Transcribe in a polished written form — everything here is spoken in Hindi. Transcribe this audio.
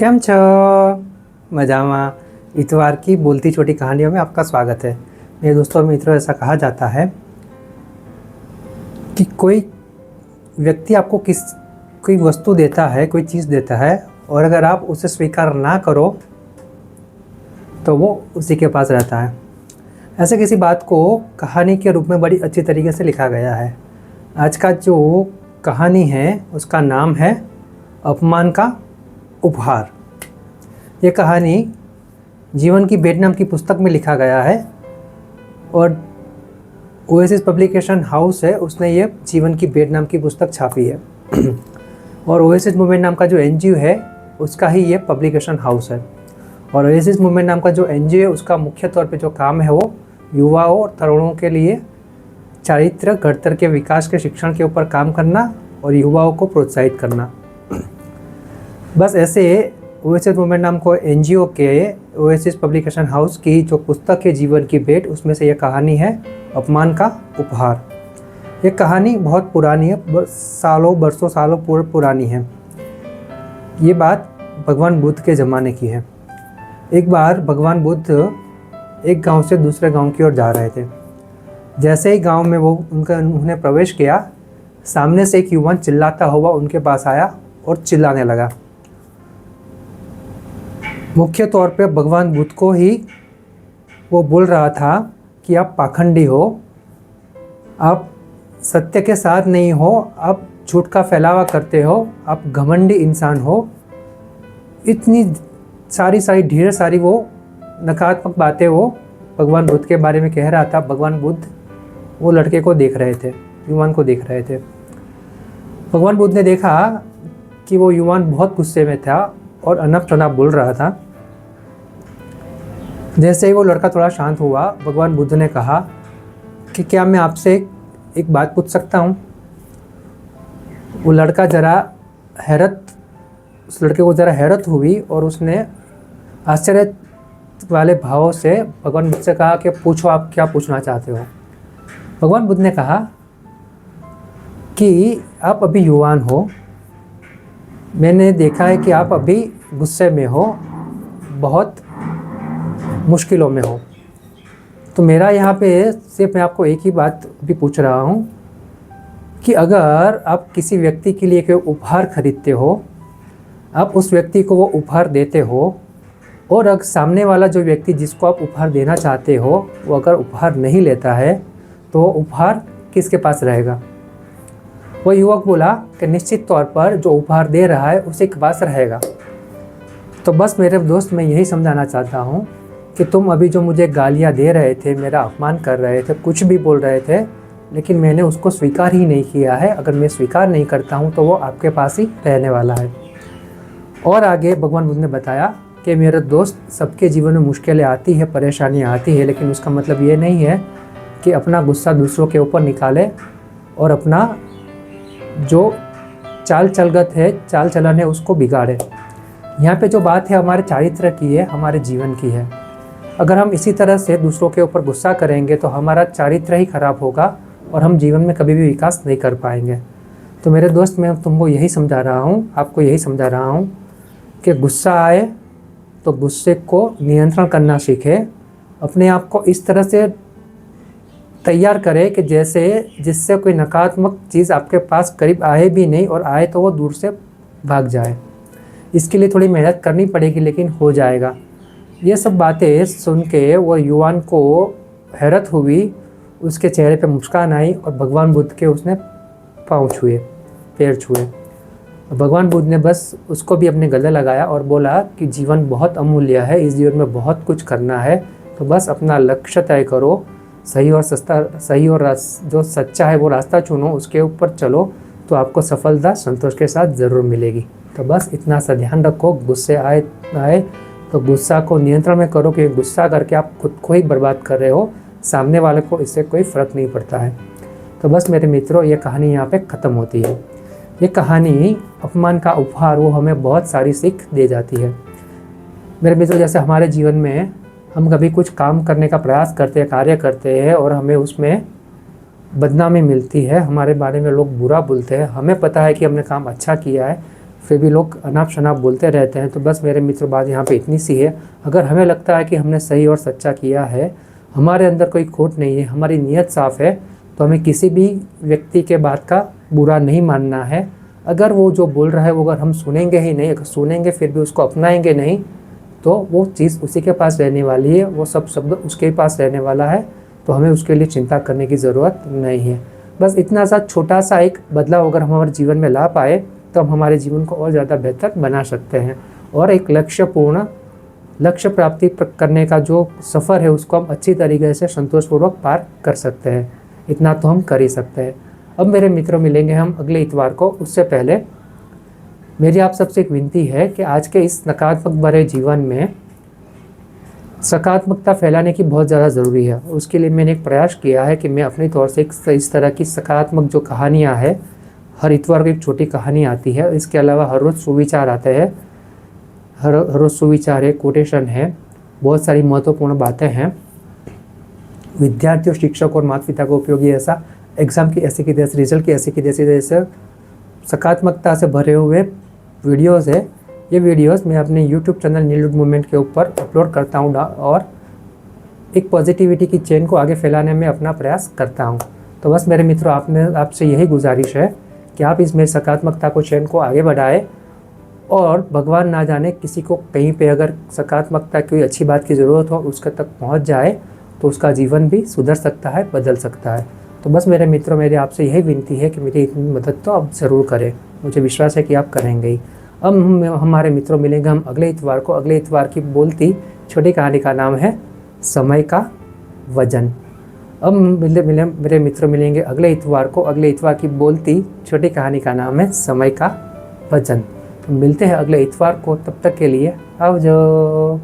કેમ છો? मजामा। इतवार की बोलती छोटी कहानियों में आपका स्वागत है। मेरे दोस्तों और मित्रों, ऐसा कहा जाता है कि कोई व्यक्ति आपको कोई वस्तु देता है, कोई चीज़ देता है, और अगर आप उसे स्वीकार ना करो तो वो उसी के पास रहता है। ऐसे किसी बात को कहानी के रूप में बड़ी अच्छी तरीके से लिखा गया है। आज का जो कहानी है उसका नाम है अपमान का उपहार। ये कहानी जीवन की भेंट नाम की पुस्तक में लिखा गया है और ओएसिस पब्लिकेशन हाउस है, उसने ये जीवन की भेंट नाम की पुस्तक छापी है। और ओएसिस मूवमेंट नाम का जो एनजीओ है उसका ही ये पब्लिकेशन हाउस है। और ओएसिस मूवमेंट नाम का जो एनजीओ है उसका मुख्य तौर पे जो काम है वो युवाओं और तरुणों के लिए चारित्र घड़तर के विकास के शिक्षण के ऊपर काम करना और युवाओं को प्रोत्साहित करना। बस ऐसे ओएसिस मूवमेंट नाम को एनजीओ के ओएसिस पब्लिकेशन हाउस की जो पुस्तक है जीवन की भेंट, उसमें से यह कहानी है अपमान का उपहार। ये कहानी बहुत पुरानी है, बरसों सालों पुरानी है। ये बात भगवान बुद्ध के ज़माने की है। एक बार भगवान बुद्ध एक गांव से दूसरे गांव की ओर जा रहे थे। जैसे ही गांव में उन्होंने प्रवेश किया, सामने से एक युवान चिल्लाता हुआ उनके पास आया और चिल्लाने लगा। मुख्य तौर पे भगवान बुद्ध को ही वो बोल रहा था कि आप पाखंडी हो, आप सत्य के साथ नहीं हो, आप झूठ का फैलावा करते हो, आप घमंडी इंसान हो। इतनी सारी ढेर सारी वो नकारात्मक बातें वो भगवान बुद्ध के बारे में कह रहा था। भगवान बुद्ध वो लड़के को देख रहे थे, युवान को देख रहे थे। भगवान बुद्ध ने देखा कि वो युवान बहुत गुस्से में था और अनप शनाप बोल रहा था। जैसे ही वो लड़का थोड़ा शांत हुआ, भगवान बुद्ध ने कहा कि क्या मैं आपसे एक बात पूछ सकता हूँ? वो लड़का उस लड़के को ज़रा हैरत हुई और उसने आश्चर्य वाले भावों से भगवान बुद्ध से कहा कि पूछो, आप क्या पूछना चाहते हो? भगवान बुद्ध ने कहा कि आप अभी युवान हो, मैंने देखा है कि आप अभी गुस्से में हो, बहुत मुश्किलों में हो। तो मेरा यहाँ पे सिर्फ मैं आपको एक ही बात भी पूछ रहा हूँ कि अगर आप किसी व्यक्ति के लिए कोई उपहार खरीदते हो, आप उस व्यक्ति को वो उपहार देते हो, और अगर सामने वाला जो व्यक्ति जिसको आप उपहार देना चाहते हो वो अगर उपहार नहीं लेता है तो उपहार किसके पास रहेगा? वो युवक बोला कि निश्चित तौर पर जो उपहार दे रहा है उसी के पास रहेगा। तो बस मेरे दोस्त, मैं यही समझाना चाहता हूँ कि तुम अभी जो मुझे गालियाँ दे रहे थे, मेरा अपमान कर रहे थे, कुछ भी बोल रहे थे, लेकिन मैंने उसको स्वीकार ही नहीं किया है। अगर मैं स्वीकार नहीं करता हूँ तो वो आपके पास ही रहने वाला है। और आगे भगवान बुद्ध ने बताया कि मेरे दोस्त, सबके जीवन में मुश्किलें आती है, परेशानियाँ आती है, लेकिन उसका मतलब ये नहीं है कि अपना गुस्सा दूसरों के ऊपर निकाले और अपना जो चाल चलन है उसको बिगाड़े। यहाँ पे जो बात है हमारे चारित्र की है, हमारे जीवन की है। अगर हम इसी तरह से दूसरों के ऊपर गुस्सा करेंगे तो हमारा चारित्र ही खराब होगा और हम जीवन में कभी भी विकास नहीं कर पाएंगे। तो मेरे दोस्त, मैं तुमको यही समझा रहा हूँ, आपको यही समझा रहा हूँ कि गुस्सा आए तो गुस्से को नियंत्रण करना सीखे। अपने आप को इस तरह से तैयार करें कि जिससे कोई नकारात्मक चीज़ आपके पास करीब आए भी नहीं, और आए तो वो दूर से भाग जाए। इसके लिए थोड़ी मेहनत करनी पड़ेगी, लेकिन हो जाएगा। ये सब बातें सुन के वो युवान को हैरत हुई, उसके चेहरे पे मुस्कान आई और भगवान बुद्ध के उसने पैर छुए। भगवान बुद्ध ने बस उसको भी अपने गले लगाया और बोला कि जीवन बहुत अमूल्य है, इस जीवन में बहुत कुछ करना है, तो बस अपना लक्ष्य तय करो, सही और जो सच्चा है वो रास्ता चुनो, उसके ऊपर चलो, तो आपको सफलता संतोष के साथ ज़रूर मिलेगी। तो बस इतना सा ध्यान रखो, गुस्से आए तो गुस्सा को नियंत्रण में करो, क्योंकि गुस्सा करके आप खुद को ही बर्बाद कर रहे हो, सामने वाले को इससे कोई फ़र्क नहीं पड़ता है। तो बस मेरे मित्रों, ये कहानी यहाँ पे ख़त्म होती है। ये कहानी अपमान का उपहार वो हमें बहुत सारी सीख दे जाती है। मेरे मित्रों, जैसे हमारे जीवन में हम कभी कुछ काम करने का प्रयास करते हैं, कार्य करते हैं, और हमें उसमें बदनामी मिलती है, हमारे बारे में लोग बुरा बोलते हैं। हमें पता है कि हमने काम अच्छा किया है, फिर भी लोग अनाप शनाप बोलते रहते हैं। तो बस मेरे मित्र, बात यहाँ पे इतनी सी है, अगर हमें लगता है कि हमने सही और सच्चा किया है, हमारे अंदर कोई खोट नहीं है, हमारी नीयत साफ़ है, तो हमें किसी भी व्यक्ति के बात का बुरा नहीं मानना है। अगर वो जो बोल रहा है वो अगर हम सुनेंगे ही नहीं, अगर सुनेंगे फिर भी उसको अपनाएंगे नहीं, तो वो चीज़ उसी के पास रहने वाली है, वो सब शब्द उसके पास रहने वाला है। तो हमें उसके लिए चिंता करने की ज़रूरत नहीं है। बस इतना सा छोटा सा एक बदलाव अगर हम हमारे जीवन में ला पाए, तो हम हमारे जीवन को और ज़्यादा बेहतर बना सकते हैं, और एक लक्ष्य प्राप्ति करने का जो सफ़र है उसको हम अच्छी तरीके से संतोषपूर्वक पार कर सकते हैं। इतना तो हम कर ही सकते हैं। अब मेरे मित्रों, मिलेंगे हम अगले इतवार को। उससे पहले मेरी आप सबसे एक विनती है कि आज के इस नकारात्मक भरे जीवन में सकारात्मकता फैलाने की बहुत ज़्यादा ज़रूरी है। उसके लिए मैंने एक प्रयास किया है कि मैं अपनी तौर से इस तरह की सकारात्मक जो कहानियाँ हैं, हर इतवार को एक छोटी कहानी आती है। इसके अलावा हर रोज़ सुविचार आते हैं, हर रोज़ सुविचार है, कोटेशन है, बहुत सारी महत्वपूर्ण बातें हैं, विद्यार्थियों, शिक्षक और माता पिता को उपयोगी ऐसा एग्ज़ाम की ऐसे की जैसे, रिजल्ट की ऐसे की जैसे सकारात्मकता से भरे हुए वीडियोस है। ये वीडियोस मैं अपने यूट्यूब चैनल नीलुड मूवमेंट के ऊपर अपलोड करता हूँ और एक पॉजिटिविटी की चेन को आगे फैलाने में अपना प्रयास करता हूँ। तो बस मेरे मित्रों, आपसे यही गुजारिश है कि आप इस मेरी सकारात्मकता को चेन को आगे बढ़ाएं, और भगवान ना जाने किसी को कहीं पे अगर सकारात्मकता की कोई अच्छी बात की ज़रूरत हो, उसके तक पहुँच जाए तो उसका जीवन भी सुधर सकता है, बदल सकता है। तो बस मेरे मित्रों, मेरी आपसे यही विनती है कि मेरी इतनी मदद तो आप ज़रूर करें। मुझे विश्वास है कि आप करेंगे ही। अब हमारे मित्रों, मिलेंगे हम अगले इतवार को। अगले इतवार की बोलती छोटी कहानी का नाम है समय का वजन। अब मेरे मित्रों, मिलेंगे अगले इतवार को। अगले इतवार की बोलती छोटी कहानी का नाम है समय का वजन। तो मिलते हैं अगले इतवार को, तब तक के लिए आवजो।